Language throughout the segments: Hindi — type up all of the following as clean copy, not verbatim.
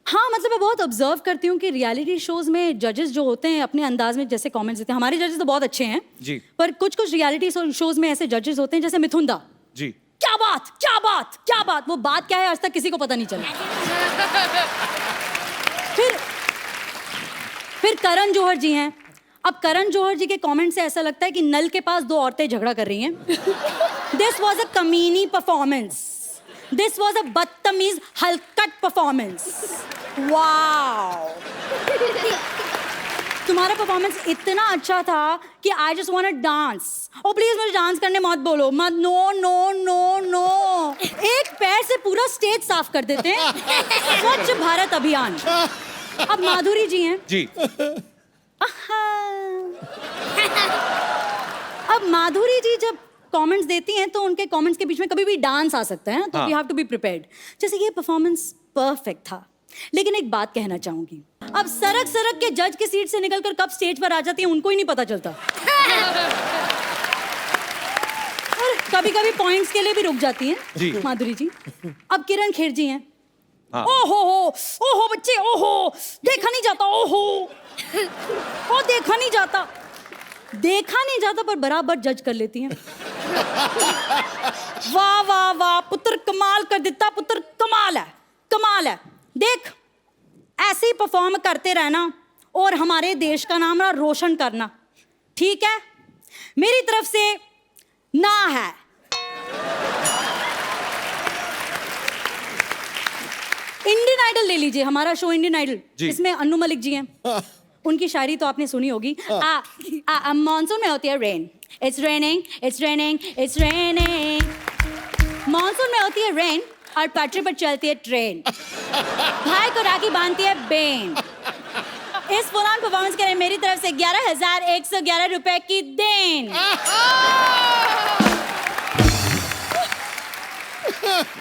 हाँ, मतलब मैं बहुत ऑब्जर्व करती हूँ कि रियलिटी शोज में जजेस जो होते हैं अपने अंदाज में जैसे कमेंट्स देते हैं। हमारे जजेस तो बहुत अच्छे हैं जी। पर कुछ रियलिटी शोज में ऐसे जजेस होते हैं जैसे मिथुन दा जी। क्या बात क्या बात क्या बात, वो बात क्या है आज तक किसी को पता नहीं चला। फिर करण जौहर जी हैं। अब करण जौहर जी के कमेंट से ऐसा लगता है कि नल के पास दो औरतें झगड़ा कर रही हैं। दिस वॉज अ कमीनी परफॉर्मेंस, दिस वॉज अ बदतमीज हलकट परफॉर्मेंस। वाओ, तुम्हारा परफॉर्मेंस इतना अच्छा था कि I just want to dance. Oh please मुझे डांस करने मत बोलो, मत। नो नो नो नो, एक पैर से पूरा स्टेज साफ कर देते हैं। स्वच्छ भारत अभियान। अब माधुरी जी हैं जी। अब माधुरी जी जब कमेंट्स देती हैं तो उनके कमेंट्स के बीच में कभी भी डांस आ सकता है, तो we have to be prepared. जैसे ये परफॉर्मेंस परफेक्ट था, लेकिन एक बात कहना चाहूंगी, अब सरक सरक के जज की सीट से निकलकर कब स्टेज पर आ जाती है उनको ही नहीं पता चलता। और कभी कभी पॉइंट्स के लिए भी रुक जाती हैं माधुरी जी। अब किरण खेर जी हैं। हाँ। ओहो बच्चे, ओहो देखा नहीं जाता, ओहो ओ देखा नहीं जाता पर बराबर जज कर लेती हैं। वाह वाह वाह, पुत्र कमाल कर देता, पुत्र कमाल है। देख ऐसे ही परफॉर्म करते रहना और हमारे देश का नाम रोशन करना, ठीक है? मेरी तरफ से ना है। इंडियन आइडल ले लीजिए, हमारा शो इंडियन आइडल, इसमें अन्नू मलिक जी हैं। उनकी शायरी तो आपने सुनी होगी। मॉनसून में होती है rain, it's raining it's raining it's raining. Monsoon में होती है रेन और पटरी पर चलती है ट्रेन, भाई को राखी बांधती है बेन। इस पुरान परफॉर्मेंस के लिए मेरी तरफ से 11,111 रुपए की देन।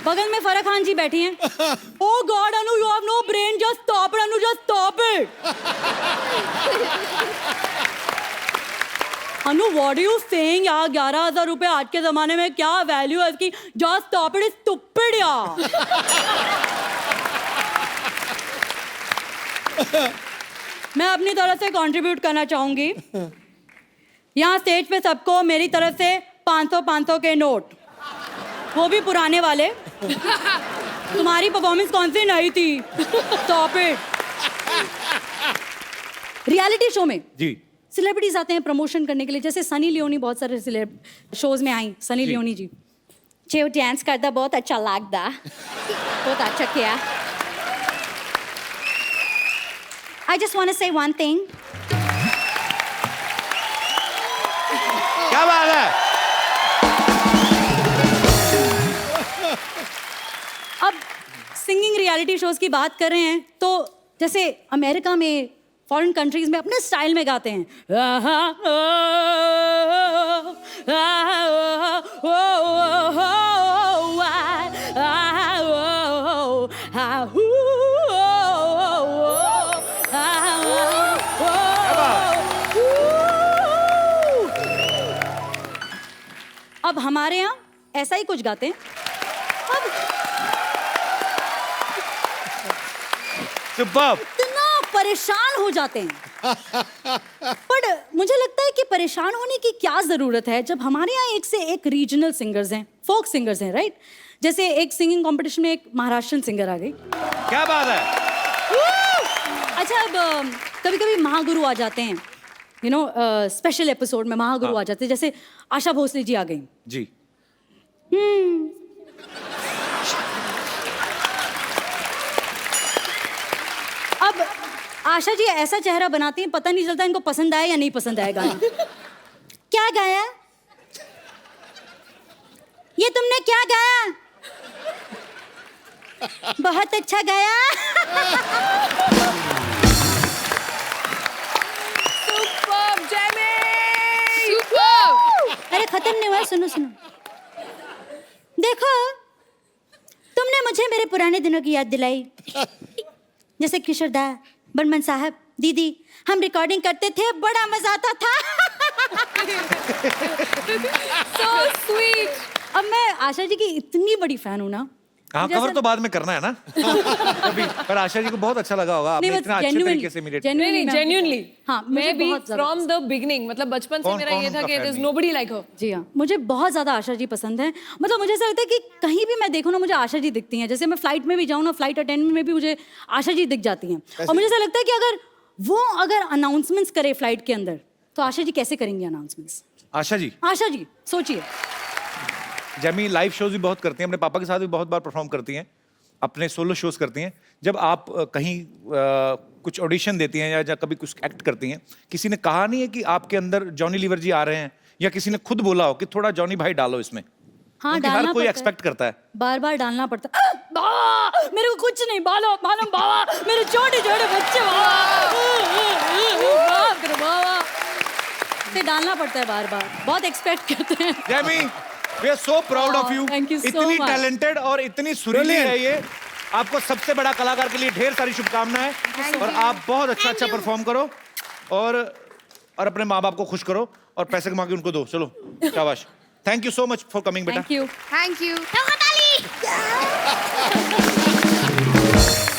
बगल में फराह खान जी बैठी हैं। Oh God, Anu, you have no brain. Just stop it, Anu. Just stop it. Anu, what are you saying यार? 11,000 रुपए आज के जमाने में क्या वैल्यू है इसकी? Just stop it, it's stupid यार। मैं अपनी तरफ से कंट्रीब्यूट करना चाहूंगी। यहाँ स्टेज पे सबको मेरी तरफ से 500 के नोट, वो भी पुराने वाले। तुम्हारी परफॉर्मेंस कौन सी नई थी? Stop it. रियलिटी शो में जी सेलिब्रिटीज आते हैं प्रमोशन करने के लिए, जैसे सनी लियोनी बहुत सारे शोज में आई। सनी लियोनी जी चेव डांस करता, बहुत अच्छा लगता, बहुत अच्छा किया। आई जस्ट वांट टू से वन थिंग। क्या बात है। अब सिंगिंग रियलिटी शोज की बात कर रहे हैं तो जैसे अमेरिका में, फॉरेन कंट्रीज में अपने स्टाइल में गाते हैं। अब हमारे यहाँ ऐसा ही कुछ गाते हैं। सुपर्ब। इतना परेशान हो जाते हैं। पर मुझे लगता है कि परेशान होने की क्या जरूरत है जब हमारे यहाँ एक से एक रीजनल सिंगर्स हैं, फोक सिंगर्स हैं, राइट? जैसे एक सिंगिंग कंपटीशन में एक महाराष्ट्रन सिंगर आ गई। क्या बात है। अच्छा, अब कभी कभी महागुरु आ जाते हैं, यू नो, स्पेशल एपिसोड में महागुरु आ जाते हैं, जैसे आशा भोसले जी आ गई जी। अब आशा जी ऐसा चेहरा बनाती हैं, पता नहीं चलता इनको पसंद आया या नहीं पसंद आया गाना। क्या गाया? ये तुमने क्या गाया? बहुत अच्छा गाया। Superb Jamie, superb. अरे खत्म नहीं हुआ, सुनो सुनो। देखो, तुमने मुझे मेरे पुराने दिनों की याद दिलाई। जैसे किशोर दा, बर्मन साहब, दीदी, हम रिकॉर्डिंग करते थे, बड़ा मजा आता था। So sweet। अब मैं आशा जी की इतनी बड़ी फैन हूँ ना हाँ, कवर तो बाद में करना है ना कभी। पर आशा जी को बहुत अच्छा लगा होगा, आपने इतना अच्छे तरीके से इमिटेट। नहीं, genuinely. हाँ, मुझे मैं भी बहुत ज़्यादा from the beginning, मतलब बचपन से कौन- मेरा कौन ये था उनका कि fan there's नहीं? nobody like her. जी हाँ, मुझे बहुत ज़्यादा आशा जी पसंद है। मतलब मुझे ऐसा लगता है कि कहीं भी मैं देखूँ ना, मुझे आशा जी दिखती हैं। जैसे मैं फ्लाइट में भी जाऊँ ना, फ्लाइट अटेंडेंट में भी मुझे आशा जी दिख जाती हैं। और मुझे ऐसा लगता है कि अगर अनाउंसमेंट्स करे फ्लाइट के अंदर, तो आशा जी कैसे करेंगी अनाउंसमेंट्स? आशा जी, आशा जी सोचिए। जैमी लाइव शोज भी बहुत करती हैं, अपने पापा के साथ भी बहुत बार परफॉर्म करती हैं, अपने सोलो शोज करती हैं। जब आप कहीं कुछ ऑडिशन देती हैं या कभी कुछ एक्ट करती हैं, किसी ने कहा नहीं है कि आपके अंदर जॉनी लीवर जी आ रहे हैं, या किसी ने खुद बोला हो कि थोड़ा जॉनी भाई डालो इसमें? हाँ, क्योंकि डालना हर कोई पड़ता है। एक्सपेक्ट करता है। बार बार डालना पड़ता है। बाबा मेरे को कुछ नहीं, मालूम बाबा, मेरे छोटे छोटे बच्चे बाबा से डालना पड़ता है बार बार, बहुत एक्सपेक्ट करते हैं। Jamie, we are so proud of you. Thank you so इतनी much. टैलेंटेड और इतनी सुरीली है ये। आपको सबसे बड़ा कलाकार के लिए ढेर सारी शुभकामनाएं, और आप बहुत अच्छा परफॉर्म करो और अपने माँ बाप को खुश करो और पैसे कमा के उनको दो। चलो शाबाश। Thank you so much for coming बेटा। Thank you. Thank you.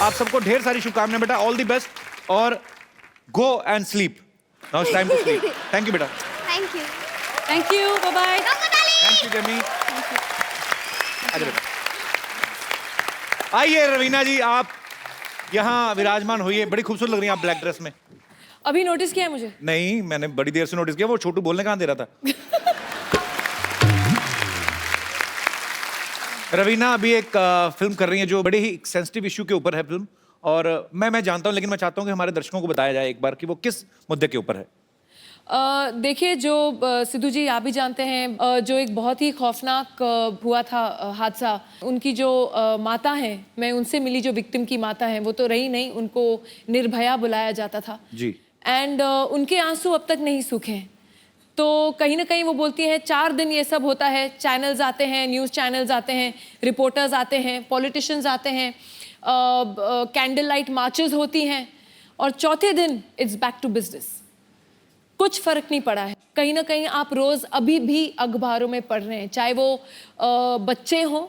आप सबको ढेर सारी शुभकामनाएं बेटा, ऑल द बेस्ट, और go and sleep. Now it's time to sleep. Thank you बेटा। Thank you. Thank you, bye bye. Thank you Jamie. आइए बेटा, आइए रवीना जी, आप यहाँ विराजमान होइए। बड़ी खूबसूरत लग रही हैं आप ब्लैक ड्रेस में। अभी नोटिस किया है मुझे? नहीं, मैंने बड़ी देर से नोटिस किया, वो छोटू बोलने कहाँ दे रहा था। रवीना अभी एक फिल्म कर रही है जो बड़े ही सेंसिटिव इशू के ऊपर है फिल्म, और मैं जानता हूँ, लेकिन मैं चाहता हूँ कि हमारे दर्शकों को बताया जाए एक बार कि वो किस मुद्दे के ऊपर है। देखिए, जो सिद्धू जी आप भी जानते हैं, जो एक बहुत ही खौफनाक हुआ था हादसा, उनकी जो माता हैं, मैं उनसे मिली, जो विक्टिम की माता हैं, वो तो रही नहीं, उनको निर्भया बुलाया जाता था जी। एंड उनके आंसू अब तक नहीं सूखे हैं। तो कहीं ना कहीं वो बोलती हैं 4 दिन ये सब होता है, चैनल्स आते हैं, न्यूज़ चैनल्स आते हैं, रिपोर्टर्स आते हैं, पॉलिटिशियंस आते हैं, कैंडल लाइट मार्चेस होती हैं, और चौथे दिन इट्स बैक टू बिजनेस। कुछ फर्क नहीं पड़ा है। कहीं ना कहीं आप रोज अभी भी अखबारों में पढ़ रहे हैं, चाहे वो बच्चे हों,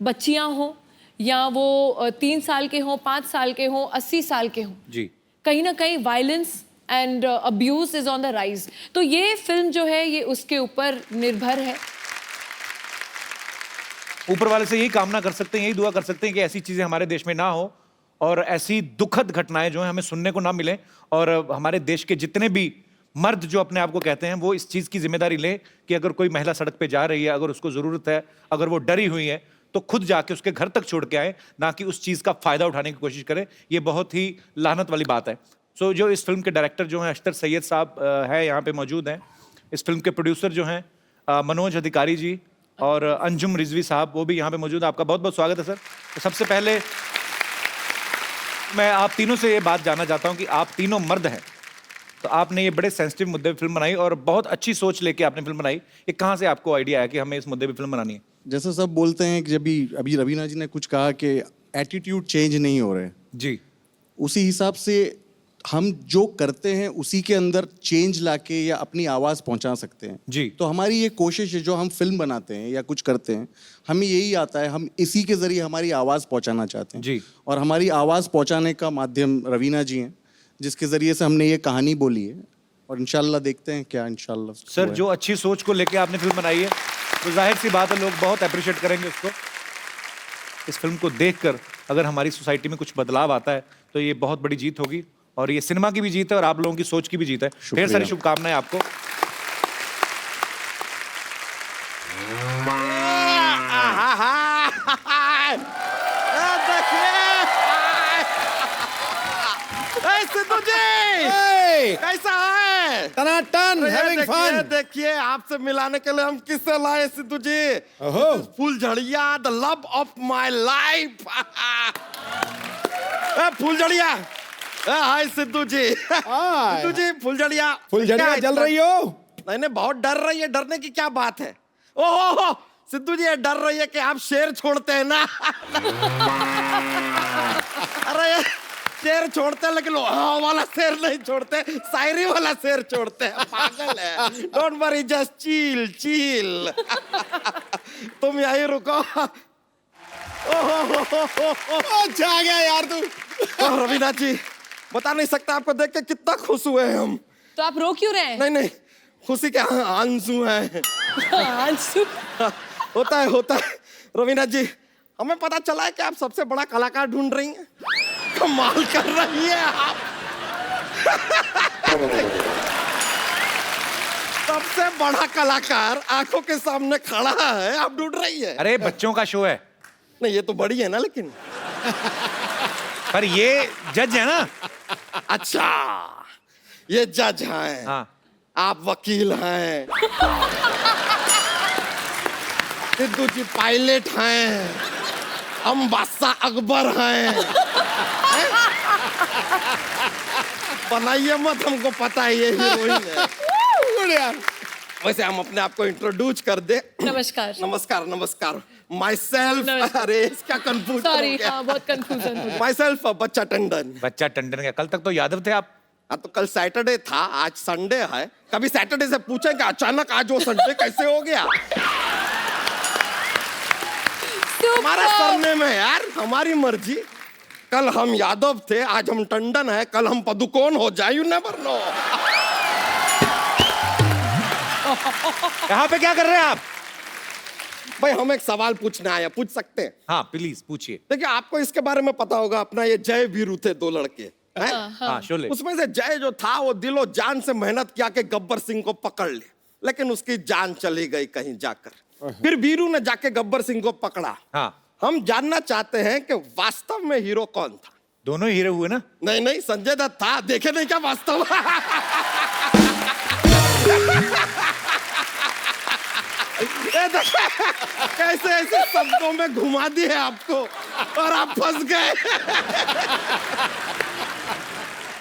बच्चियां हों, या वो 3 साल के हों, 5 साल के हों, 80 साल के हों। जी। कहीं ना कहीं violence and abuse is on the rise. तो ये फिल्म जो है, ये उसके ऊपर निर्भर है। ऊपर वाले से यही कामना कर सकते हैं, यही दुआ कर सकते हैं कि ऐसी चीजें हमारे देश में ना हो, और ऐसी दुखद घटनाएं जो हैं हमें सुनने को ना मिले, और हमारे देश के जितने भी मर्द जो अपने आप को कहते हैं, वो इस चीज की जिम्मेदारी लें कि अगर कोई महिला सड़क पे जा रही है, अगर उसको जरूरत है, अगर वो डरी हुई है, तो खुद जाके उसके घर तक छोड़ के आए, ना कि उस चीज का फायदा उठाने की कोशिश करें। ये बहुत ही लानत वाली बात है। सो जो इस फिल्म के डायरेक्टर जो हैं, अख्तर सैयद साहब है, यहाँ पे मौजूद हैं। इस फिल्म के प्रोड्यूसर जो हैं मनोज अधिकारी जी, और अंजुम रिजवी साहब, वो भी यहाँ पे मौजूद है। आपका बहुत बहुत स्वागत है सर। तो सबसे पहले मैं आप तीनों से ये बात जानना चाहता हूँ कि आप तीनों मर्द हैं, तो आपने ये बड़े सेंसिटिव मुद्दे पे फिल्म बनाई, और बहुत अच्छी सोच लेके आपने फिल्म बनाई। ये कहाँ से आपको आइडिया आया कि हमें इस मुद्दे पे फिल्म बनानी है? जैसे सब बोलते हैं कि अभी रवीना जी ने कुछ कहा कि एटीट्यूड चेंज नहीं हो रहे, जी। उसी हिसाब से हम जो करते हैं उसी के अंदर चेंज लाके या अपनी आवाज़ पहुंचा सकते हैं। जी। तो हमारी ये कोशिश है, जो हम फिल्म बनाते हैं या कुछ करते हैं, हमें यही आता है, हम इसी के जरिए हमारी आवाज़ पहुंचाना चाहते हैं। जी। और हमारी आवाज़ पहुंचाने का माध्यम रवीना जी हैं, जिसके जरिए से हमने ये कहानी बोली है, और इंशाल्लाह देखते हैं क्या इंशाल्लाह। सर, जो अच्छी सोच को लेके आपने फिल्म बनाई है, तो जाहिर सी बात है लोग बहुत अप्रिशिएट करेंगे उसको। इस फिल्म को देखकर अगर हमारी सोसाइटी में कुछ बदलाव आता है, तो ये बहुत बड़ी जीत होगी, और ये सिनेमा की भी जीत है और आप लोगों की सोच की भी जीत है। ढेर सारी शुभकामनाएं आपको। कैसा है? टनाटन, having fun. देखिए, आपसे मिलाने के लिए हम किससे लाए सिद्धू जी? फुलझड़िया, the love of my life. फुलझड़िया, हाय सिद्धू जी। सिद्धू जी, फुलझड़िया। फुलझड़िया जल रही हो? नहीं, बहुत डर रही है। डरने की क्या बात है? ओहो सिद्धू जी, ये डर रही है कि आप शेर छोड़ते हैं ना। अरे शेर छोड़ते हैं, लेकिन हाँ वाला शेर नहीं छोड़ते, शायरी वाला शेर छोड़ते हैं। पागल है। Don't worry, just chill chill. तुम यहीं रुको। अच्छा आ गया यार तू। रवीना जी, बता नहीं सकता आपको देख के कितना खुश हुए हैं हम। तो आप रो क्यों रहे हैं? नहीं नहीं, खुशी के आंसू हैं। आंसू? होता है रवीना जी, हमें पता चला है कि आप सबसे बड़ा कलाकार ढूंढ रही हैं। कमाल कर रही है आप। सबसे बड़ा कलाकार आंखों के सामने खड़ा है, आप ढूंढ रही है। अरे बच्चों का शो है, नहीं ये तो बड़ी है ना, लेकिन पर ये जज है ना। अच्छा, ये जज हैं। हाँ। आप वकील हैं। सिद्धू जी पायलट हैं। हम बादशाह अकबर हैं। बनाइए मत, हमको पता है ये हीरोइन है। बढ़िया। वैसे हम अपने आप को इंट्रोड्यूस कर दे। नमस्कार। नमस्कार नमस्कार। माई सेल्फ, नमस्कार। अरे इसका कंफ्यूज सॉरी, हाँ बहुत कंफ्यूजन हो गया। माई सेल्फ बच्चा टंडन। बच्चा टंडन का, कल तक तो यादव थे आप। हाँ तो कल सैटरडे था, आज संडे है। कभी सैटरडे से पूछे कि अचानक आज वो संडे कैसे हो गया? हमारा सरनेम है यार, हमारी मर्जी। कल हम यादव थे, आज हम टंडन है, कल हम पदुकोण हो जाए, यू नेवर नो। यहाँ पे क्या कर रहे हैं आप? भाई हम एक सवाल पूछने आए, पूछ सकते हैं? हाँ प्लीज पूछिए। देखिए आपको इसके बारे में पता होगा, अपना ये जय वीरू थे, दो लड़के हैं। हाँ शोले। उसमें से जय जो था वो दिलो जान से मेहनत किया कि गब्बर सिंह को पकड़ ले, लेकिन उसकी जान चली गई कहीं जाकर। फिर वीरू ने जाके गब्बर सिंह को पकड़ा। हाँ, हम जानना चाहते हैं कि वास्तव में हीरो कौन था? दोनों ही हीरो हुए ना। नहीं नहीं, संजय दत्त था, देखे नहीं क्या वास्तव? ये देखो, कैसे ऐसे शब्दों में घुमा दिए आपको और आप फंस गए।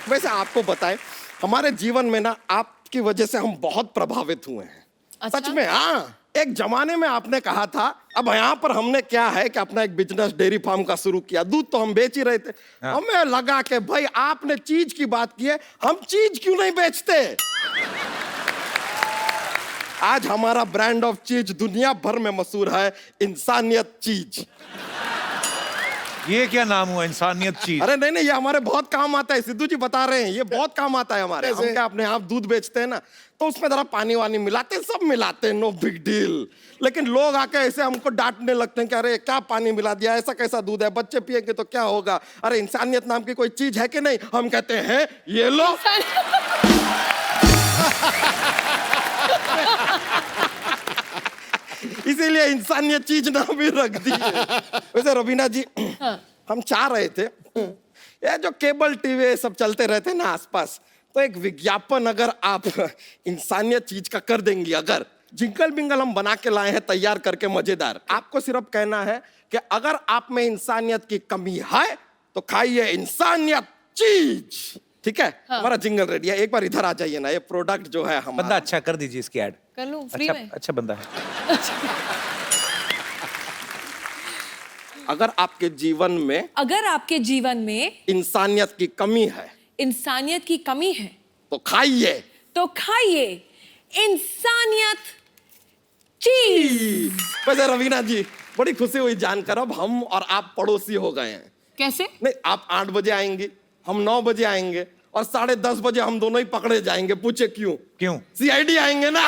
वैसे आपको बताएं, हमारे जीवन में ना आपकी वजह से हम बहुत प्रभावित हुए हैं। अच्छा? सच में, हाँ। एक जमाने में आपने कहा था, अब यहाँ पर हमने क्या है कि अपना एक बिजनेस डेयरी फार्म का शुरू किया, दूध तो हम बेच ही रहे थे। हाँ। हमें लगा कि भाई आपने चीज की बात की है, हम चीज क्यों नहीं बेचते? आज हमारा ब्रांड ऑफ चीज दुनिया भर में मशहूर है, इंसानियत चीज। ये क्या नाम हुआ, इंसानियत चीज? अरे नहीं नहीं, ये हमारे बहुत काम आता है, सिद्धू जी बता रहे हैं, ये बहुत काम आता है हमारे। हम क्या अपने आप दूध बेचते हैं ना, तो उसमें जरा पानी वानी मिलाते हैं, सब मिलाते हैं, नो बिग डील। लेकिन लोग आके ऐसे हमको डांटने लगते हैं कि अरे क्या पानी मिला दिया, ऐसा कैसा दूध है, बच्चे पिएंगे तो क्या होगा? अरे इंसानियत नाम की कोई चीज है कि नहीं? हम कहते हैं ये लो। इसीलिए इंसानियत चीज नाम भी रख दी है। वैसे रवीना जी, हम चाह रहे थे, ये जो केबल टीवी सब चलते रहते हैं ना आसपास, तो एक विज्ञापन अगर आप इंसानियत चीज का कर देंगी, अगर जिंगल बिंगल हम बना के लाए हैं तैयार करके मजेदार, आपको सिर्फ कहना है कि अगर आप में इंसानियत की कमी है तो खाइए इंसानियत चीज। ठीक है? हमारा जिंगल रेडी है, एक बार इधर आ जाइए ना, ये प्रोडक्ट जो है हमारा। बंदा अच्छा कर दीजिए इसकी ऐड। कर लूं फ्री अच्छा, में? अच्छा बंदा है। अगर आपके जीवन में, अगर आपके जीवन में इंसानियत की कमी है इंसानियत की कमी है तो खाइए तो खाइए इंसानियत चीज। वैसे रवीना जी, बड़ी खुशी हुई जानकर, अब हम और आप पड़ोसी हो गए हैं। कैसे? नहीं, आप 8 बजे आएंगे, हम 9 बजे आएंगे, और 10:30 बजे हम दोनों ही पकड़े जाएंगे। पूछे क्यों? क्यों? CID आएंगे ना।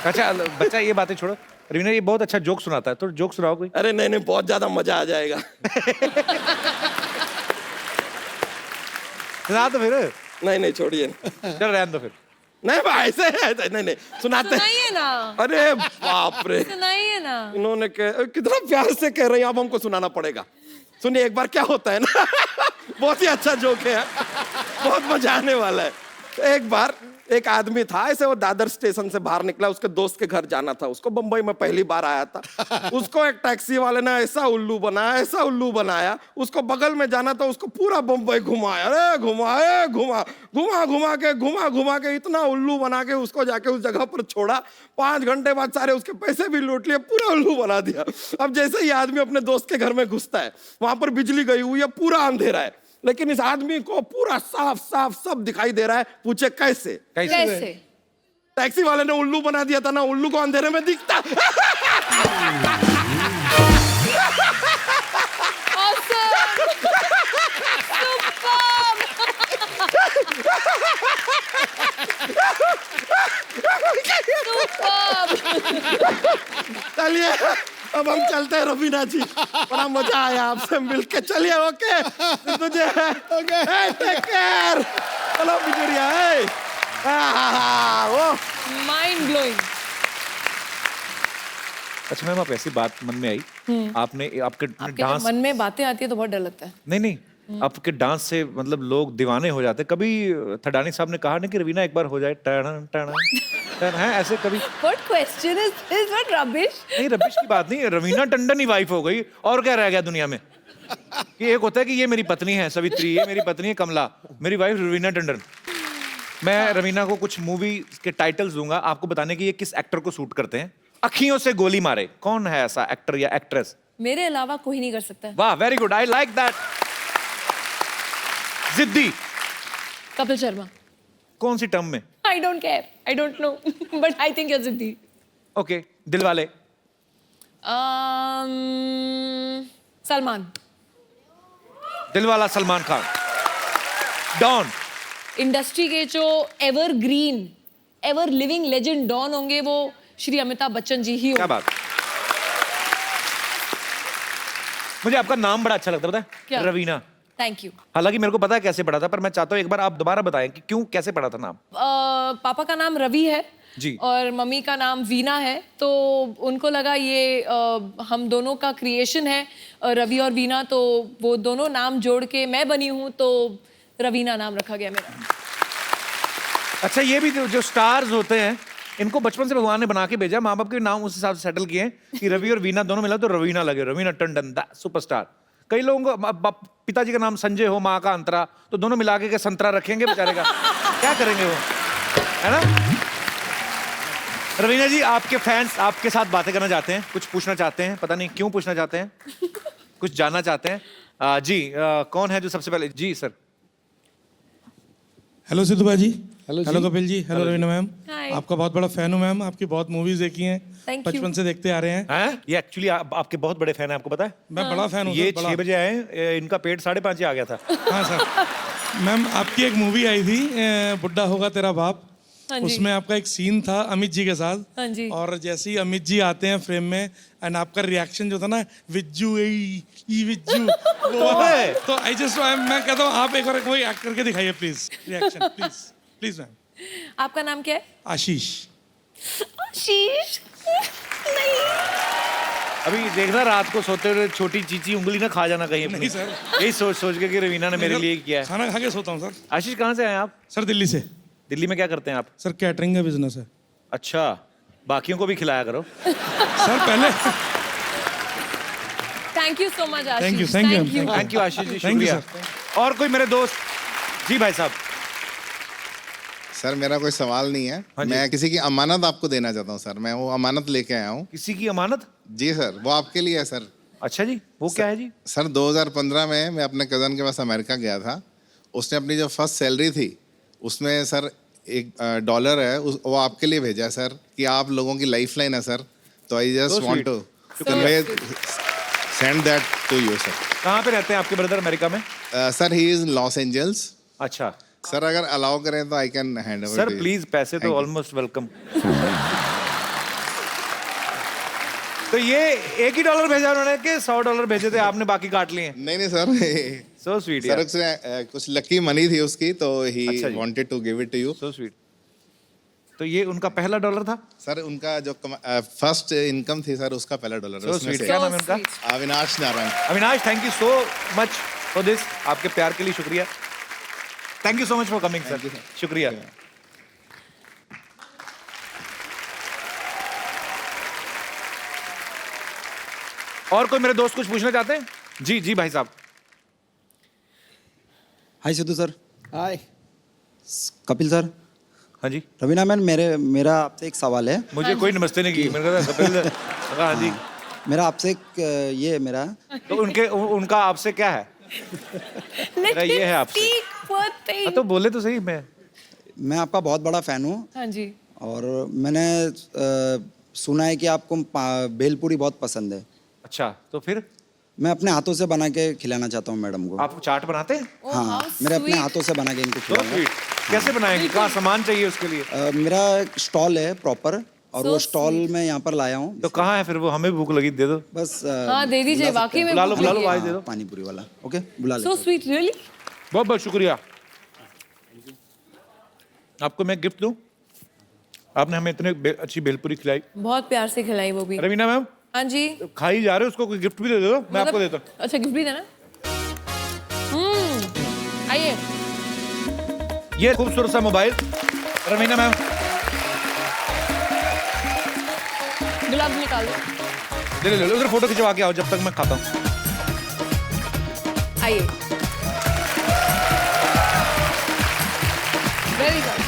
अच्छा बच्चा, ये बातें छोड़ो। रवीना ये बहुत अच्छा जोक सुनाता है, तो जोक सुनाओ कोई। अरे नहीं नहीं, बहुत ज्यादा मजा आ जाएगा। सुना तो फिर। नहीं नहीं, छोड़िए। चल रहने दो फिर। नहीं भाई, ऐसे नहीं नहीं, सुनाते। सुनाइए ना। अरे बाप रे, सुनाइए ना। इन्होंने कितना प्यार से कह रही हैं, अब हमको सुनाना पड़ेगा। सुनिए एक बार क्या होता है ना। बहुत ही अच्छा जोक है, बहुत मजा आने वाला है। एक बार एक आदमी था, ऐसे वो दादर स्टेशन से बाहर निकला, उसके दोस्त के घर जाना था उसको, बंबई में पहली बार आया था। उसको एक टैक्सी वाले ने ऐसा उल्लू बनाया, ऐसा उल्लू बनाया, उसको बगल में जाना था, उसको पूरा बंबई घुमाया। अरे घुमा घुमा के इतना उल्लू बना के उसको जाके उस जगह पर छोड़ा। 5 घंटे बाद सारे उसके पैसे भी लूट लिए, पूरा उल्लू बना दिया। अब जैसे ही आदमी अपने दोस्त के घर में घुसता है, वहां पर बिजली गई हुई है, पूरा अंधेरा है, लेकिन इस आदमी को पूरा साफ साफ सब दिखाई दे रहा है। पूछे कैसे? कैसे? टैक्सी वाले ने उल्लू बना दिया था ना, उल्लू को अंधेरे में दिखता। चलिए अब हम चलते हैं रवीना जी, बड़ा मजा आया आपसे मिलके। चलिए ओके तुझे टेक केयर। चलो बिजुरिया वो माइंड ब्लोइंग। अच्छा मैम, आप ऐसी बात मन में आई, आपने आपके आपके डांस, मन में बातें आती है तो बहुत डर लगता है। नहीं आपके डांस से मतलब लोग दीवाने हो जाते। कभी थडानी साहब ने कहा ना कि रवीना एक बार हो जाए टर्न टर्न टर्न, है ऐसे कभी? What question is what rubbish? नहीं, रबिश की बात नहीं, रवीना टंडन ही वाइफ हो गई और क्या रह गया दुनिया में? कि एक होता है कि ये मेरी पत्नी है सवित्री, ये मेरी पत्नी है कमला, मेरी वाइफ रवीना टंडन। मैं रवीना को कुछ मूवी के टाइटल्स दूंगा, आपको बताने की ये किस एक्टर को सूट करते हैं। अखियों से गोली मारे, कौन है ऐसा एक्टर या एक्ट्रेस? मेरे अलावा कोई नहीं कर सकता। वाह, very good, I like that. जिद्दी, कपिल शर्मा। कौन सी टर्म में? I don't care. I don't know. But I think you're जिद्दी। Okay, Dilwale. Salman. Dilwala Salman Khan. Don. Industry के जो evergreen, ever living legend Don होंगे वो श्री अमिताभ बच्चन जी ही क्या होंगे। बात। मुझे आपका नाम बड़ा अच्छा लगता है, पता है? क्या? रवीना। Thank you. हालांकि मेरे को पता है कैसे पढ़ा था, पर मैं चाहता हूँ एक बार आप दोबारा बताएं कि क्यों, कैसे पढ़ा था नाम? पापा का नाम रवि है जी। और मम्मी का नाम वीना है, तो उनको लगा ये हम दोनों का क्रिएशन है रवि और वीना, तो वो दोनों नाम जोड़ के मैं बनी हूँ, तो रवीना नाम रखा गया मेरा। अच्छा, ये भी जो स्टार्स होते हैं इनको बचपन से भगवान ने बना के भेजा, माँ बाप के नाम उस हिसाब से सेटल किए हैं कि रवि और वीना दोनों मिला तो रवीना लगे, रवीना टंडन द सुपरस्टार। कई लोगों को पिताजी का नाम संजय हो, माँ का अंतरा, तो दोनों मिला के संतरा रखेंगे बेचारे का, क्या करेंगे वो, है ना? रवीना जी, आपके फैंस आपके साथ बातें करना चाहते हैं, कुछ पूछना चाहते हैं, पता नहीं क्यों पूछना चाहते हैं, कुछ जानना चाहते हैं। जी, कौन है जो सबसे पहले? जी सर। हेलो सिद्धू भाजी, hello Kapil ji, hello Raveena ma'am. Hi. आपका बहुत बड़ा फैन हूँ मैम, आपकी बहुत मूवीज देखी हैं, Thank you. बचपन से देखते आ रहे हैं। हैं? ये एक्चुअली आपके बहुत बड़े फैन है, आपको पता है? मैं बड़ा फैन हूँ ये सर, बड़ा। 6 बजे आए, इनका पेट 5:30 आ गया था। हाँ सर। मैम, आपकी एक मूवी आई थी बुड्ढा होगा तेरा बाप, हाँ जी। उसमें आपका एक सीन था अमित जी के साथ। हाँ जी। और जैसे ही अमित जी आते हैं फ्रेम में एंड आपका रिएक्शन जो था ना, विज्जू ई विज्जू, तो आई जस्ट, मैं कहता हूँ आप एक बार कोई एक्ट करके दिखाइए please, reaction please please ma'am. आपका नाम क्या है? आशीष। आशीष। नहीं। अभी देखना, रात को सोते हुए छोटी चीची उंगली ना खा जाना कहीं अपनी। नहीं सर। यही सोच के कि रवीना ने मेरे लिए किया है। खाना खा के सोता हूँ सर। आशीष, कहाँ से आए आप? सर दिल्ली से। दिल्ली में क्या करते हैं आप? सर कैटरिंग का बिजनेस है। अच्छा, बाकियों को भी खिलाया करो। सर पहले thank you so much Ashish. Thank you, thank you, thank you Ashish ji, Thank you, शुक्रिया। और कोई मेरे दोस्त? जी भाई साहब। सर मेरा कोई सवाल नहीं है, हाँ जी। मैं किसी की अमानत आपको देना चाहता हूँ सर। मैं वो अमानत लेके आया हूँ। किसी की अमानत? जी सर, वो आपके लिए है सर। अच्छा जी, वो क्या है जी? सर 2015 में मैं अपने कज़न के पास अमेरिका गया था। उसने अपनी जो फर्स्ट सैलरी थी उसमें सर $1 है, वो आपके लिए भेजा है सर, कि आप लोगों की लाइफ लाइन है सर। तो I So just want sweet. To send that to you sir. कहाँ पे रहते हैं आपके ब्रदर अमेरिका में? Sir he is Los Angeles sir, अगर अलाउ करें तो I can hand over sir, please, पैसे तो Thank you. Almost welcome. तो ये $1 ही भेजा उन्होंने कि $100 भेजे थे आपने, बाकी काट लिए? नहीं सर, सो स्वीट सर यार, उसने कुछ लकी मनी थी उसकी, तो ही अच्छा जी। Wanted to give it to you. So sweet. तो ये उनका पहला $1 था? सर उनका जो फर्स्ट इनकम थी सर, उसका पहला $1 सो उसमें स्वीट। से। क्या नाम है उनका? Avinash Narayan. Avinash, thank you so much for this, आपके प्यार के लिए शुक्रिया। Thank you so much for coming sir, शुक्रिया। और कोई मेरे दोस्त कुछ पूछना चाहते हैं? जी जी भाई साहब। हाय सिद्धू सर। हाय। कपिल सर। हाँ जी। रवीना मैम, मेरा आपसे एक सवाल है। मुझे कोई नमस्ते नहीं की, मेरे को कपिल ने कहा, हाँ जी। मेरा आपसे एक ये मेरा तो उनका आपसे क्या है? मेरा ये है आपसे। हाँ, तो बोले तो सही। मैं आपका बहुत बड़ा फैन हूँ। हाँ जी। और मैंने सुना है कि आपको भेलपूरी बहुत पसंद है। अच्छा, तो फिर? मैं अपने हाथों से बना के खिलाना चाहता हूँ मैडम को। आप चाट बनाते हैं? हाँ, मेरे अपने हाथों से बना के इनको So खिलाऊंगा। sweet. कैसे बनाएंगे? कहाँ सामान चाहिए उसके लिए? मेरा एक स्टॉल है प्रॉपर, और So वो स्टॉल मैं यहाँ पर लाया हूँ तो कहाँ है फिर वो? हमें भी भूख लगी, दे दो। बस हाँ दे दीजिए, वाकई में बुला लो, भूख बुला लो लगी है। भाई, दे दो। पानी पूरी वाला। ओके, बुला So लेते sweet, really? बहुत बहुत शुक्रिया। आपको मैं गिफ्ट दूं? आपने हमें इतने अच्छी भेलपुरी खिलाई। बहुत प्यार से खिलाई वो भी। रवीना मैम हाँ जी। खा ही जा रहे हो, उसको कोई गिफ्ट भी दे दो, मैं आपको देता हूँ। अच्छा गिफ्ट भी देना। आइए। ये खूबसूरत सा मोबाइल रवीना मैम। गुलाब निकाल दो। ले ले उधर फोटो खिंचवा के आओ जब तक मैं खाता हूँ। आइए। वेरी गुड,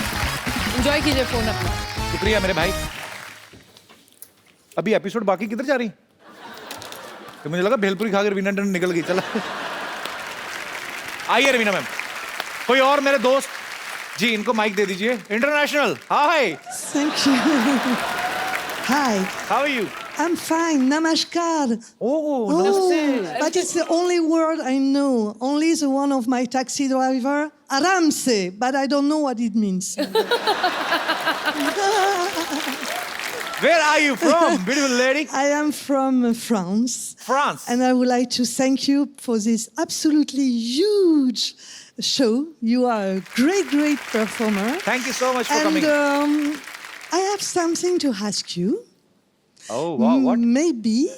एंजॉय कीजिए फोन अपना। शुक्रिया मेरे भाई। अभी एपिसोड बाकी किधर जा रही? तो मुझे लगा भेलपुरी खा के रवीना टंडन निकल गई। चला आइए रवीना मैम। कोई और मेरे दोस्त जी, इनको माइक दे दीजिए। International hi, Thank you. Hi, how are you? I'm fine. Namaskar. Oh namaste. But it's the only word I know. Only the one of my taxi driver, Aramse, but I don't know what it means. Where are you from, beautiful lady? I am from France. France. And I would like to thank you for this absolutely huge show. You are a great, great performer. Thank you so much for And coming. I have something to ask you. Oh wow, what? Maybe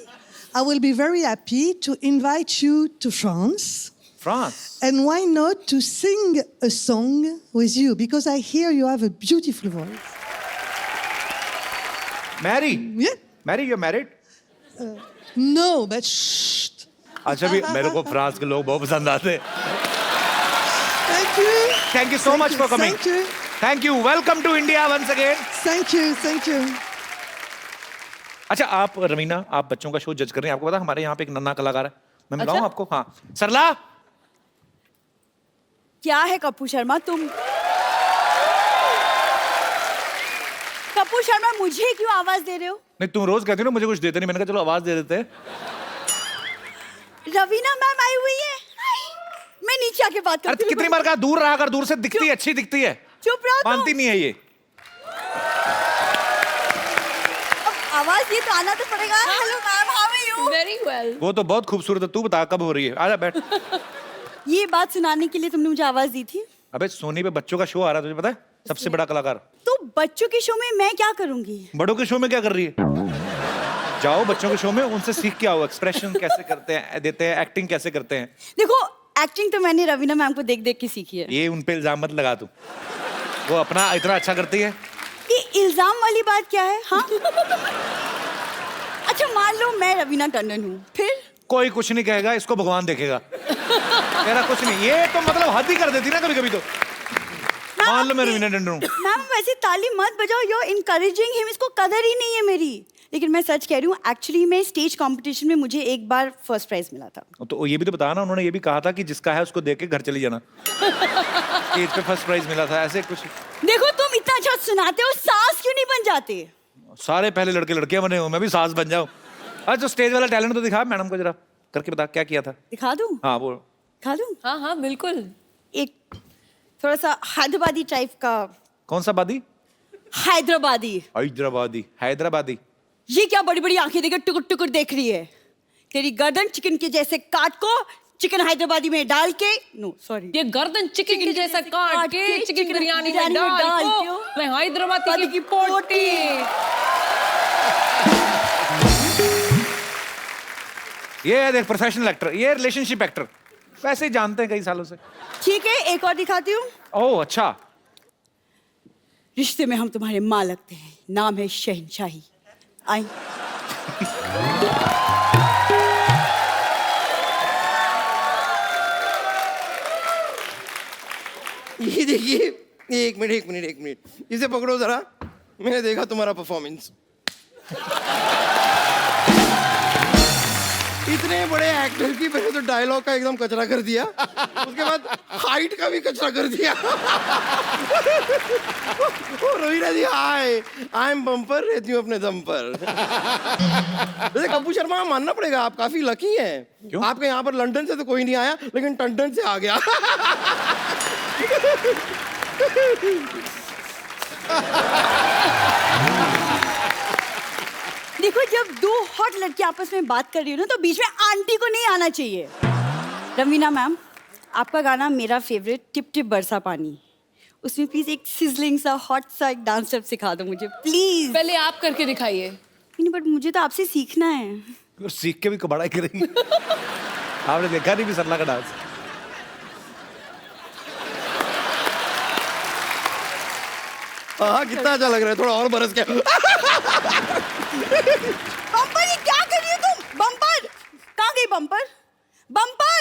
I will be very happy to invite you to France. France. And why not to sing a song with you? Because I hear you have a beautiful voice. Mary. Yeah? Mary, you're married? No, but shh. अच्छा भी मेरे को फ्रांस के लोग बहुत पसंद आते हैं। Thank you. Thank you so much for coming. Thank you. Thank you. Welcome to India once again. Thank you. Thank you. अच्छा आप रवीना, आप बच्चों का शो जज कर रहे हैं। आपको पता हमारे यहाँ पे एक नन्हा कलाकार है, मैं मिलाऊं अच्छा? आपको? हाँ सरला। क्या है कपूर शर्मा तुम? कपूर शर्मा मुझे क्यों आवाज दे रहे हो? नहीं तुम रोज कहती हो ना मुझे कुछ देते नहीं, मैंने कहा चलो आवाज दे देते हैं। रवीना मैम आई हुई है, मैं नीचे आके बात करती अरे हूँ। कितनी बार कहा दूर रहा कर, दूर से दिखती है, अच्छी दिखती है। चुप रहो तुम। मानती नहीं है ये। अब आवाज ये तो आना तो पड़ेगा। Hello ma'am, how are you? Very well. वो तो बहुत खूबसूरत है, तू बता कब हो रही है? आजा बैठ। ये बात सुनाने के लिए तुमने मुझे आवाज दी थी? अबे सोनी पे बच्चों का शो आ रहा है, तुझे पता है? सबसे बड़ा कलाकार। तो बच्चों के शो में मैं क्या करूंगी? बड़ों के शो में क्या कर रही है? जाओ बच्चों के शो में, उनसे सीख के आओ, एक्सप्रेशन कैसे करते हैं, देते हैं, एक्टिंग कैसे करते हैं। देखो एक्टिंग तो मैंने रवीना मैम को देख देख के सीखी है। ये उन पे इल्जाम मत लगा तू, वो अपना इतना अच्छा करती है। ये इल्जाम वाली बात क्या है? हाँ अच्छा मान लो मैं रवीना टंडन हूँ, फिर? कोई कुछ नहीं कहेगा, इसको भगवान देखेगा। तेरा कुछ नहीं, ये तो मतलब हद ही कर देती ना कभी कभी तो। मान लो मैं रवीना टंडन हूँ। मैम वैसे ताली मत बजाओ, यू आर इनकरेजिंग हिम, इसको कदर ही नहीं है मेरी। लेकिन मैं सच कह रही हूँ, एक्चुअली में स्टेज कंपटीशन में मुझे एक बार फर्स्ट प्राइज मिला था। तो ये भी तो बताया ना, उन्होंने ये भी कहा था कि जिसका है उसको देख के घर चली जाना। स्टेज पे फर्स्ट प्राइज मिला था, ऐसे कुछ। देखो तुम इतना अच्छा सुनाते हो, सास क्यों नहीं बन जाते? सारे पहले लड़के लड़कियां बने हो, मैं भी सास बन जाऊं। अच्छा तो स्टेज वाला टैलेंट तो दिखा मैडम को, जरा करके बता क्या किया था। दिखा दूं? हाँ वो दिखा दूं? हाँ हाँ बिल्कुल। एक थोड़ा सा हैदराबादी टाइप का। कौन सा बादी? हैदराबादी। हैदराबादी, हैदराबादी। ये क्या बड़ी बड़ी आंखें देकर टुकुर टुकुर देख रही है? तेरी गर्दन चिकन के जैसे काट को चिकन हैदराबादी में डाल के, नो सॉरी, ये गर्दन चिकन के जैसा काट के चिकन बिरयानी में डाल को मैं हैदराबादी की पोटी। ये है देख प्रोफेशनल एक्टर, ये रिलेशनशिप एक्टर, वैसे ही जानते हैं कई सालों से। ठीक है एक और दिखाती हूँ। ओह अच्छा। रिश्ते में हम तुम्हारे माँ लगते हैं, नाम है शहनशाही। आई ये देखिए, एक मिनट, इसे पकड़ो जरा। मैंने देखा तुम्हारा परफॉर्मेंस, इतने बड़े एक्टर की पहले तो डायलॉग का एकदम कचरा कर दिया, उसके बाद हाइट का भी कचरा कर दिया। रवीना जी आई एम बम्पर, रहती हूँ अपने दम पर। वैसे कपूर शर्मा मानना पड़ेगा, आप काफी लकी हैं। आपके यहाँ पर लंदन से तो कोई नहीं आया, लेकिन टंडन से आ गया। देखो जब दो हॉट लड़की आपस में बात कर रही हो ना तो बीच में आंटी को नहीं आना चाहिए। रवीना मैम, आपका गाना मेरा फेवरेट टिप टिप बरसा पानी, उसमें प्लीज एक सिजलिंग सा हॉट सा एक डांस स्टेप सिखा दो मुझे प्लीज। पहले आप करके दिखाइए। नहीं बट मुझे तो आपसे सीखना है। और सीख के भी कबाड़ा करेंगे। आपने देखा नहीं भी सरला का डांस? हाँ कितना अच्छा लग रहा है, थोड़ा और बरस के। बम्पर ये क्या कर रही हो तुम? बम्पर कहाँ गई? बम्पर बम्पर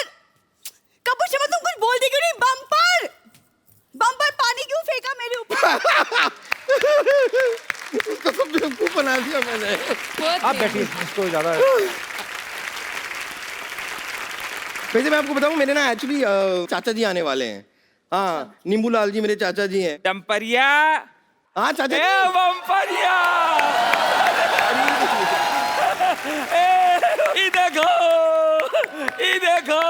कपूर शर्मा तुम कुछ बोलती क्यों नहीं? बम्पर बम्पर पानी क्यों फेंका मेरे ऊपर? उसको तो बेवकूफ बना दिया मैंने। आप बैठिए, इसको ज्यादा। वैसे मैं आपको बताऊं, मेरे ना एक्चुअली चाचा जी आने वाले हैं। हाँ, नींबू लाल जी मेरे चाचा जी हैं। डम्परिया। हाँ चाचा ए जी। बम्परिया। ये देखो, ये देखो।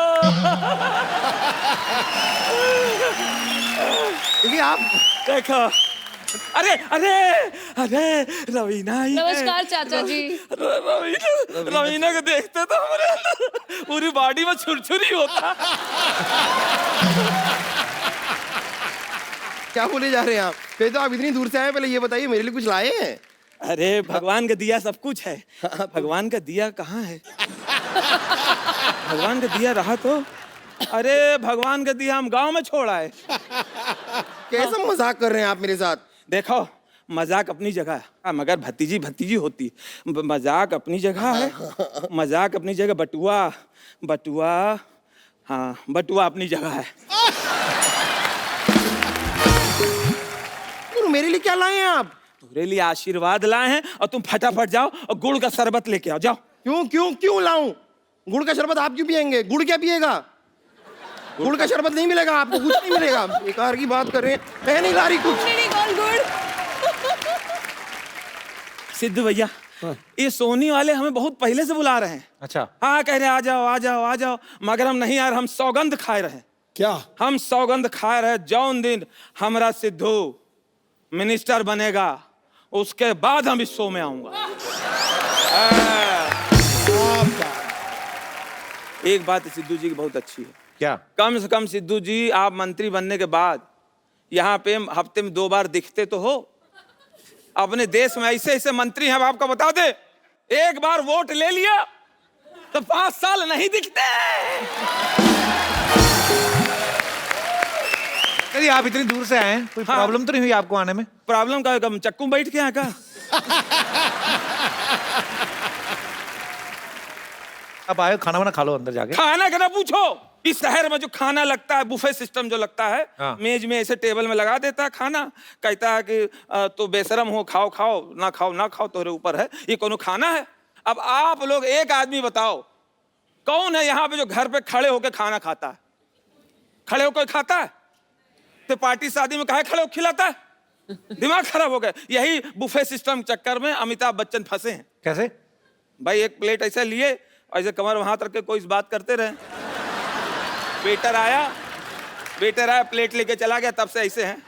क्योंकि आप देखो, अरे अरे अरे रवीना ही है। नमस्कार चाचा जी। रवीना को देखते तो हमारे पूरी बॉडी में छुरछुरी होता। क्या बोले जा रहे हैं आप? फिर तो आप इतनी दूर से आए, पहले ये बताइए मेरे लिए कुछ लाए हैं? अरे भगवान का दिया सब कुछ है। भगवान का दिया कहाँ है? भगवान का दिया रहा तो। अरे भगवान का दिया हम गांव में छोड़ा है। कैसा मजाक कर रहे हैं आप मेरे साथ? देखो मजाक अपनी जगह है, मगर भतीजी भतीजी होती। मजाक अपनी जगह है, मजाक अपनी जगह। बटुआ बटुआ, हाँ बटुआ अपनी जगह है। मेरे लिए क्या लाए हैं आप? तुम्हारे लिए आशीर्वाद लाए हैं और तुम फटाफट जाओ और गुड़ का शरबत लेके आओ, जाओ। क्यों क्यों क्यों लाऊं? गुड़ का शरबत आप क्यों पियेंगे? गुड़ क्या पिएगा? गुड़ का शरबत नहीं मिलेगा आपको, कुछ नहीं मिलेगा। बेकार की बात कर रहे हैं, मैं नहीं ला रही कुछ। सिद्धू भैया, ये सोनी वाले हमें बहुत पहले से बुला रहे हैं। अच्छा। हाँ कह रहे आ जाओ आ जाओ आ जाओ, मगर हम नहीं आ रहे। हम सौगंध खाए रहे। क्या? हम सौगंध खाए रहे, जौन दिन हमारा सिद्धू मिनिस्टर बनेगा उसके बाद हम इस शो में आऊंगा। एक बात सिद्धू जी की बहुत अच्छी है। क्या? कम से कम सिद्धू जी आप मंत्री बनने के बाद यहाँ पे हफ्ते में 2 बार दिखते तो हो। अपने देश में ऐसे ऐसे मंत्री हैं, अब आपको बता दे, एक बार वोट ले लिया तो 5 साल नहीं दिखते। अरे आप इतनी दूर से आए हैं, कोई हाँ। प्रॉब्लम तो नहीं हुई आपको आने में? प्रॉब्लम का कम चक्कू बैठ के यहाँ का। आप आए, खाना वाना खा लो अंदर जाके। खाना का ना पूछो। इस शहर में जो खाना लगता है, बुफे सिस्टम जो लगता है, हाँ। मेज में ऐसे टेबल में लगा देता है खाना, कहता है कि तो बेशरम हो, खाओ खाओ, ना खाओ ना खाओ, तोरे ऊपर है, ये कोनो खाना है? अब आप लोग एक आदमी बताओ, कौन है यहाँ पे जो घर पे खड़े होकर खाना खाता है? खड़े होकर खाता है? तो पार्टी शादी में काहे खड़े होकर खिलाता है? दिमाग खराब हो गया। यही बुफे सिस्टम चक्कर में अमिताभ बच्चन फंसे हैं। कैसे? भाई एक प्लेट ऐसा लिए, ऐसे कमर वहां रख के कोई इस बात करते रहे। वेटर आया प्लेट लेके चला गया, तब से ऐसे हैं।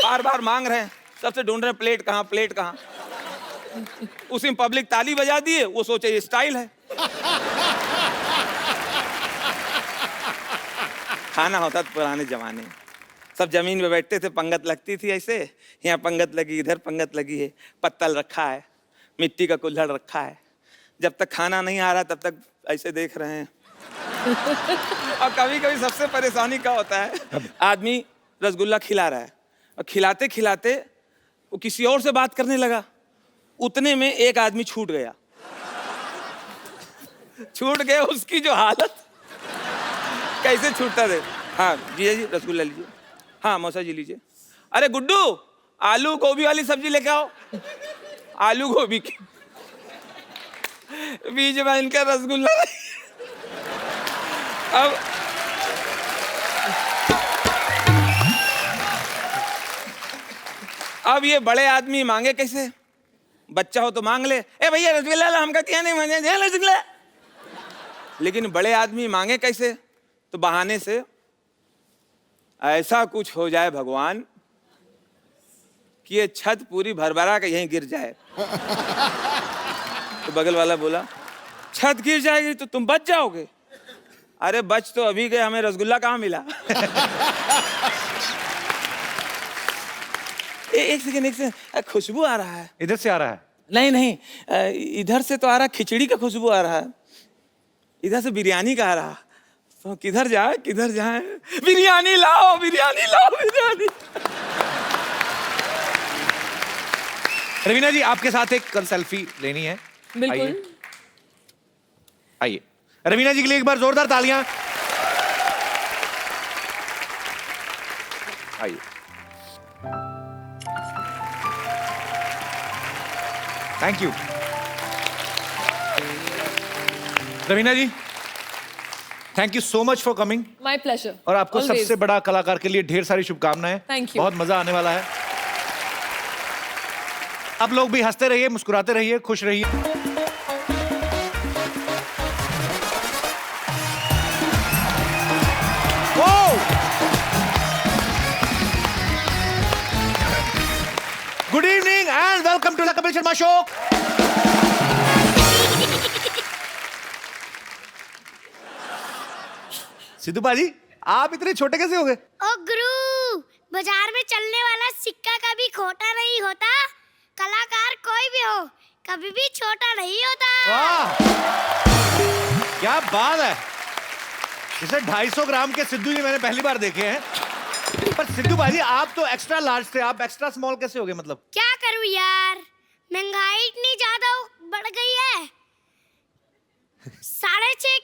बार बार मांग रहे हैं, सबसे ढूंढ रहे हैं प्लेट कहाँ, प्लेट कहाँ। उसी में पब्लिक ताली बजा दिए, वो सोचे ये स्टाइल है। खाना होता तो पुराने जमाने में सब जमीन पे बैठते थे, पंगत लगती थी ऐसे, यहाँ पंगत लगी, इधर पंगत लगी है, पत्तल रखा है, मिट्टी का कुल्हड़ रखा है। जब तक खाना नहीं आ रहा तब तक ऐसे देख रहे हैं। और कभी कभी सबसे परेशानी क्या होता है, आदमी रसगुल्ला खिला रहा है और खिलाते खिलाते वो किसी और से बात करने लगा, उतने में एक आदमी छूट गया। छूट गया, उसकी जो हालत कैसे छूटता थे। हाँ जी जी रसगुल्ला लीजिए, हाँ मौसा जी लीजिए। अरे गुड्डू आलू गोभी वाली सब्जी लेके आओ। आलू गोभी की बीच में इनका रसगुल्ला। अब ये बड़े आदमी मांगे कैसे? बच्चा हो तो मांग ले, ए भैया रसगुल्ला ला, हमका क्या नहीं मांगे रसगुल्ला। लेकिन बड़े आदमी मांगे कैसे? तो बहाने से ऐसा कुछ हो जाए भगवान कि ये छत पूरी भरभरा के यहीं गिर जाए। तो बगल वाला बोला, छत गिर जाएगी तो तुम बच जाओगे। अरे बच तो अभी गए, हमें रसगुल्ला कहाँ मिला। एक सेकंड, खुशबू आ रहा है। इधर से आ रहा है? नहीं, इधर से तो आ रहा, खिचड़ी का खुशबू आ रहा है। इधर से बिरयानी का आ रहा। तो किधर जाए? बिरयानी लाओ, बिरयानी। रवीना जी, आपके साथ एक कल सेल्फी लेनी है। बिल्कुल। आइए रवीना जी के लिए एक बार जोरदार तालियां। आइए। Thank you Raveena ji, thank you so much for coming. My pleasure. और आपको Always. सबसे बड़ा कलाकार के लिए ढेर सारी शुभकामनाएं। Thank you. बहुत मजा आने वाला है। आप लोग भी हंसते रहिए, मुस्कुराते रहिए, खुश रहिए। Good evening and welcome to the Kapil Sharma show. Sidhu बाजी, आप इतने छोटे कैसे हो गए? ओ गुरु, बाजार में चलने वाला सिक्का कभी खोटा नहीं होता। कलाकार कोई भी हो, कभी भी छोटा नहीं होता। वाह, क्या बात है। इसे 250 ग्राम के सिद्धू जी मैंने पहली बार देखे हैं। पर सिद्धू बाजी, आप तो एक्स्ट्रा लार्ज थे, आप एक्स्ट्रा स्मॉल कैसे हो गए? मतलब क्या करूं यार, महंगाई इतनी ज्यादा बढ़ गई है। साढ़े छह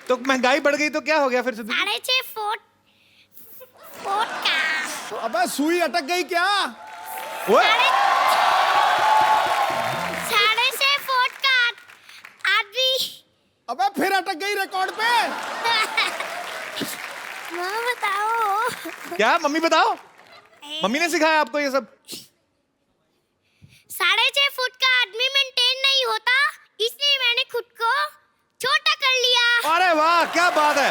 तो महंगाई बढ़ गई तो क्या हो गया फिर सिद्धू? 6.5 फुट का। अबे सुई अटक गई क्या? ओए, 6.5 फुट का आदमी। अबे फिर अटक गई रिकॉर्ड पे। माँ बताओ। क्या मम्मी बताओ? मम्मी ने सिखाया आपको ये सब? 6.5 फुट का आदमी मेंटेन नहीं होता, इसलिए मैंने खुद को छोटा कर लिया। अरे वाह, क्या बात है।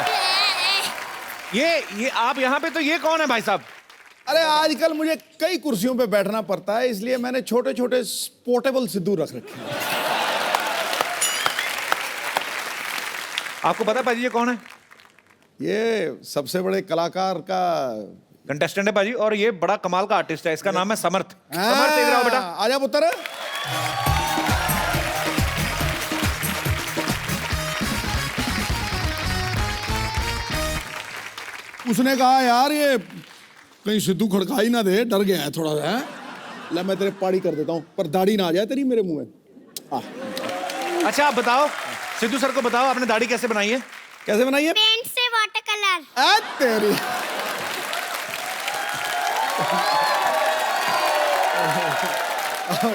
ये आप यहाँ पे, तो ये कौन है भाई साहब? अरे आजकल मुझे कई कुर्सियों पे बैठना पड़ता है, इसलिए मैंने छोटे छोटे पोर्टेबल सिद्धू रख रखे हैं। आपको पता है पाजी ये कौन है? ये सबसे बड़े कलाकार का कंटेस्टेंट है पाजी, और ये बड़ा कमाल का आर्टिस्ट है। इसका नाम है समर्थ। समर्थ, इधर आओ बेटा। आजा पुत्र। उसने कहा यार ये कहीं सिद्धू खड़का ही ना दे, डर गया है थोड़ा सा। ले मैं तेरे पाड़ी कर देता हूँ, पर दाढ़ी ना आ जाए तेरी मेरे मुंह में। अच्छा आप बताओ, सिद्धू सर को बताओ, आपने दाढ़ी कैसे बनाई है? कैसे बनाई है? पेंट से वाटर कलर। तेरी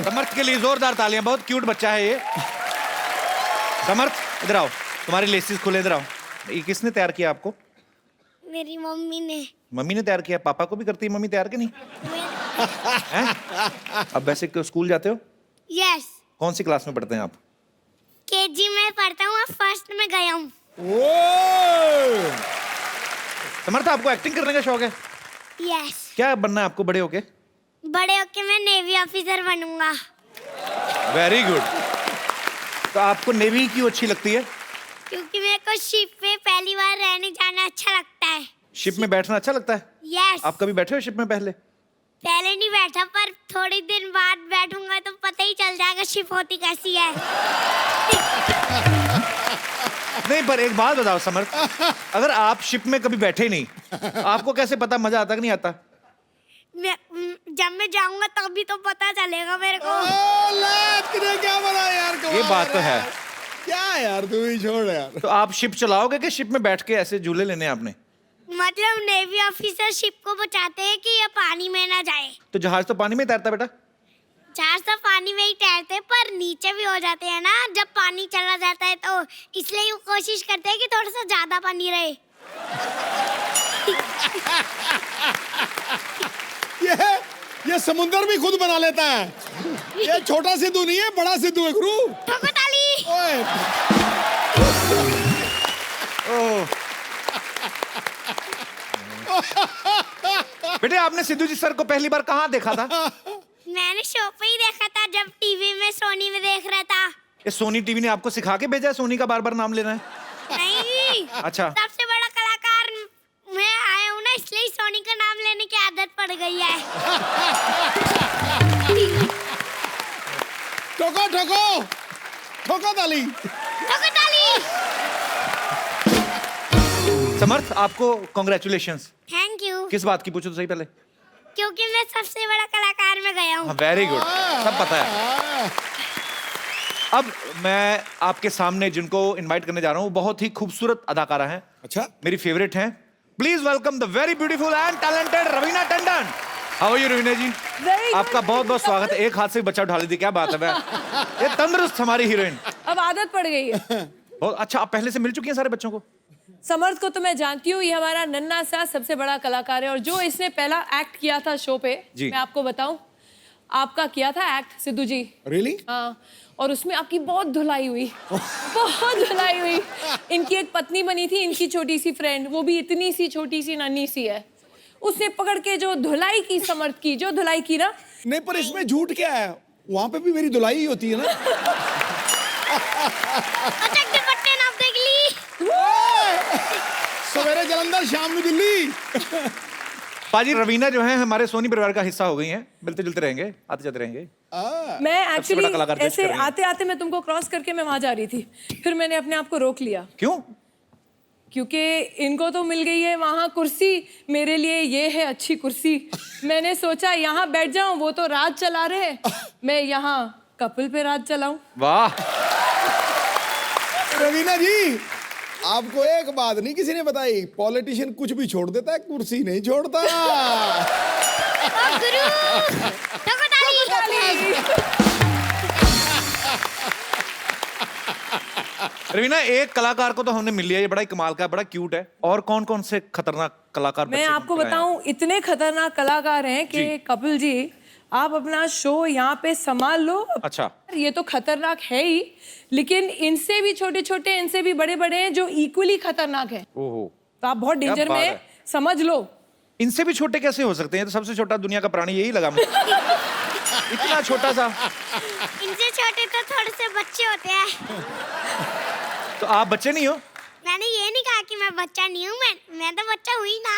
समर्थ के लिए जोरदार तालियां। बहुत क्यूट बच्चा है ये। समर्थ इधर आओ, तुम्हारी लेसिस खुले, इधर आओ। ये किसने तैयार किया आपको? मेरी मम्मी ने। मम्मी ने तैयार किया? पापा को भी करती है मम्मी तैयार के नहीं? हैं? अब वैसे स्कूल जाते हो? यस। कौन सी क्लास में पढ़ते हैं आप? केजी में पढ़ता हूँ, फर्स्ट में गया हूँ। समर्थ, आपको एक्टिंग करने का शौक है? यस। क्या बनना है आपको बड़े होके? बड़े होके मैं नेवी ऑफिसर बनूंगा। Very good. तो आपको नेवी क्यों अच्छी लगती है? क्योंकि मेरे को शिप पे पहली बार रहने जाना अच्छा लगता है। शिप में बैठना अच्छा लगता है? यस। आप कभी बैठे हो शिप में पहले? पहले नहीं बैठा, पर थोड़ी दिन बाद बैठूंगा तो पता ही चल जाएगा शिप होती कैसी है। नहीं, पर एक बात बताओ समर्थ, अगर आप शिप में कभी बैठे नहीं, आपको कैसे पता मजा आता कि नहीं आता? जब मैं जाऊंगा तभी तो पता चलेगा मेरे को। क्या बना यार, ये बात तो है। क्या यार, तू ही छोड़ यार। तो आप शिप चलाओगे कि शिप में बैठ के ऐसे झूले लेने आपने? मतलब नेवी ऑफिसर शिप को बचाते हैं कि ये पानी में ना जाए। तो जहाज तो पानी में तैरता बेटा? जहाज तो पानी में ही तैरते, पर नीचे भी हो जाते हैं ना जब पानी चला जाता है, तो इसलिए वो कोशिश करते हैं कि थोड़ा सा ज्यादा पानी रहे। ये समुंदर भी खुद बना लेता है। ये छोटा सिद्धू नहीं है, बड़ा सिद्धू है गुरु। ठोको ताली। ओए बेटे आपने सिद्धू जी सर को पहली बार कहाँ देखा था? मैंने शो पे ही देखा था जब टीवी में सोनी में देख रहा था। ये सोनी टीवी ने आपको सिखा के भेजा है सोनी का बार बार नाम लेना है? नहीं, अच्छा। सबसे बड़ा कलाकार मैं आया हूँ ना, इसलिए सोनी का नाम लेने की आदत पड़ गई है। ठोको ठोको ठोको ताली। ठोको ताली। समर्थ आपको कॉन्ग्रेचुलेशंस। Thank you. किस बात की पूछो तो सही पहले। क्योंकि मैं सबसे बड़ा कलाकार में गया हूँ। वेरी गुड, सब पता है। अब मैं आपके सामने जिनको इनवाइट करने जा रहा हूँ बहुत ही खूबसूरत अदाकारा हैं। अच्छा, मेरी फेवरेट हैं। Please welcome the very beautiful and talented Raveena Tandon. How are you Raveena ji? आपका बहुत बहुत स्वागत है। एक हाथ से बच्चा उठा लेती, क्या बात है। ये तंदुरुस्त हमारी हीरोइन। अब आदत पड़ गई है। बहुत अच्छा। आप पहले से मिल चुकी हैं सारे बच्चों को? समर्थ को तो मैं जानती हूँ, ये हमारा नन्हा सा सबसे बड़ा कलाकार है और जो इसने पहला एक्ट किया था शो पे, मैं आपको बताऊं, आपका किया था एक्ट सिद्धू जी। रियली? हाँ, और उसमें आपकी बहुत धुलाई हुई, बहुत धुलाई हुई। इनकी एक पत्नी बनी थी, इनकी छोटी सी फ्रेंड, वो भी इतनी सी छोटी सी नन्ही सी है, उसने पकड़ के जो धुलाई की, समर्थ की जो धुलाई की ना। नहीं, पर इसमें झूठ क्या है? वहां पे भी मेरी धुलाई ही होती है ना। सवेरे जलंधर, शाम में दिल्ली। पाजी रवीना जो है हमारे सोनी परिवार का हिस्सा हो गई हैं। मिलते जुलते रहेंगे, आते जाते रहेंगे। मैं एक्चुअली ऐसे आते आते मैं तुमको क्रॉस करके मैं वहां जा रही थी, फिर मैंने अपने आप को रोक लिया। क्यों? क्योंकि इनको तो मिल गई है वहां कुर्सी, मेरे लिए ये है अच्छी कुर्सी। मैंने सोचा यहाँ बैठ जाऊं, वो तो राज चला रहे, मैं यहाँ कपल पे राज चलाऊं। वाह रवीना जी, आपको एक बात नहीं किसी ने बताई, पॉलिटिशियन कुछ भी छोड़ देता है, कुर्सी नहीं छोड़ता। रवीना, एक कलाकार को तो हमने मिल लिया, ये बड़ा ही कमाल का, बड़ा क्यूट है। और कौन कौन से खतरनाक कलाकार? मैं आपको बताऊं, इतने खतरनाक कलाकार हैं कि कपिल जी, आप अपना शो यहाँ पे संभाल लो। अच्छा, ये तो खतरनाक है ही, लेकिन इनसे भी छोटे छोटे, इनसे भी बड़े बड़े हैं जो इक्वली खतरनाक हैं। ओहो, तो आप बहुत डेंजर में हैं, समझ लो। इनसे भी छोटे कैसे हो सकते हैं? तो सबसे छोटा दुनिया का प्राणी यही लगा मुझे। इतना छोटा सा। इनसे छोटे तो थोड़े से बच्चे होते हैं। तो आप बच्चे नहीं हो? मैंने ये नहीं कहा कि मैं बच्चा नहीं हूँ, मैं तो बच्चा हुई ना,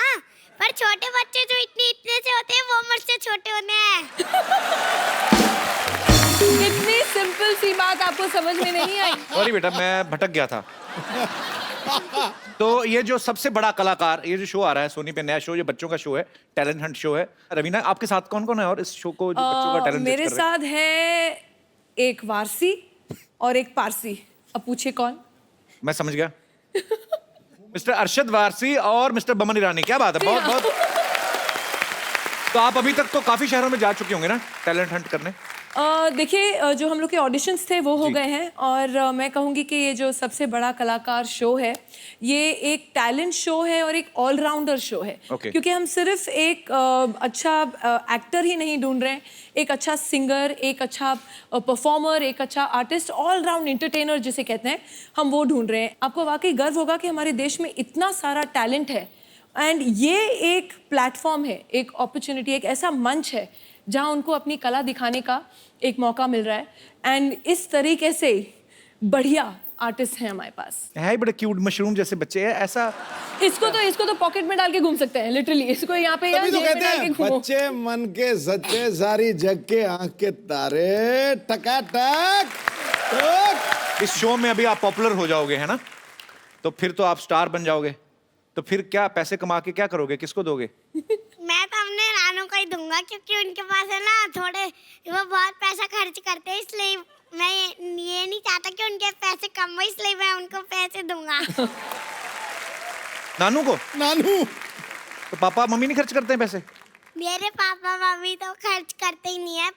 पर छोटे बच्चे जो इतने से होते हैं वो मुझसे छोटे होते हैं। इतनी सिंपल सी बात आपको समझ में नहीं आई? सॉरी बेटा, मैं भटक गया था। तो ये जो सबसे बड़ा कलाकार, ये जो शो आ रहा है सोनी पे, नया शो, ये बच्चों का शो है, टैलेंट हंट शो है। रवीना, आपके साथ कौन कौन है और इस शो को जो बच्चों का टैलेंट मेरे साथ है एक वारसी और एक पारसी। अब पूछिए कौन? मैं समझ गया। मिस्टर अरशद वारसी और मिस्टर बमन ईरानी। क्या बात है, बहुत बहुत। तो आप अभी तक तो काफी शहरों में जा चुके होंगे ना टैलेंट हंट करने? देखिए, जो हम लोग के ऑडिशंस थे वो हो गए हैं, और मैं कहूँगी कि ये जो सबसे बड़ा कलाकार शो है, ये एक टैलेंट शो है और एक ऑलराउंडर शो है। क्योंकि हम सिर्फ एक अच्छा एक्टर ही नहीं ढूंढ रहे हैं, एक अच्छा सिंगर, एक अच्छा परफॉर्मर, एक अच्छा आर्टिस्ट, ऑलराउंड एंटरटेनर जिसे कहते हैं, हम वो ढूंढ रहे हैं। आपको वाकई गर्व होगा कि हमारे देश में इतना सारा टैलेंट है, एंड ये एक प्लेटफॉर्म है, एक अपॉर्चुनिटी, एक ऐसा मंच है जहाँ उनको अपनी कला दिखाने का एक मौका मिल रहा है। एंड इस तरीके से बढ़िया आर्टिस्ट हैं हमारे पास। है ही बड़े क्यूट मशरूम जैसे बच्चे हैं। ऐसा इसको तो पॉकेट में डाल के घूम सकते हैं, लिटरली। इसको यहाँ पे तभी तो कहते हैं बच्चे मन के सच्चे, सारी जग के आंख के तारे, टकाटक। इस शो में अभी आप पॉपुलर हो जाओगे, है ना? तो फिर तो आप स्टार बन जाओगे। तो फिर क्या पैसे कमा के क्या करोगे, किसको दोगे? मैं तो अपने नानों को ही दूंगा, क्योंकि उनके पास है ना थोड़े, वो बहुत पैसा खर्च करते हैं, इसलिए मैं ये नहीं चाहता कि उनके पैसे कम हो, इसलिए मैं उनको पैसे दूंगा। नानू को? नानू तो पापा मम्मी नहीं खर्च करते हैं पैसे? मेरे पापा मम्मी तो खर्च करते ही नहीं है,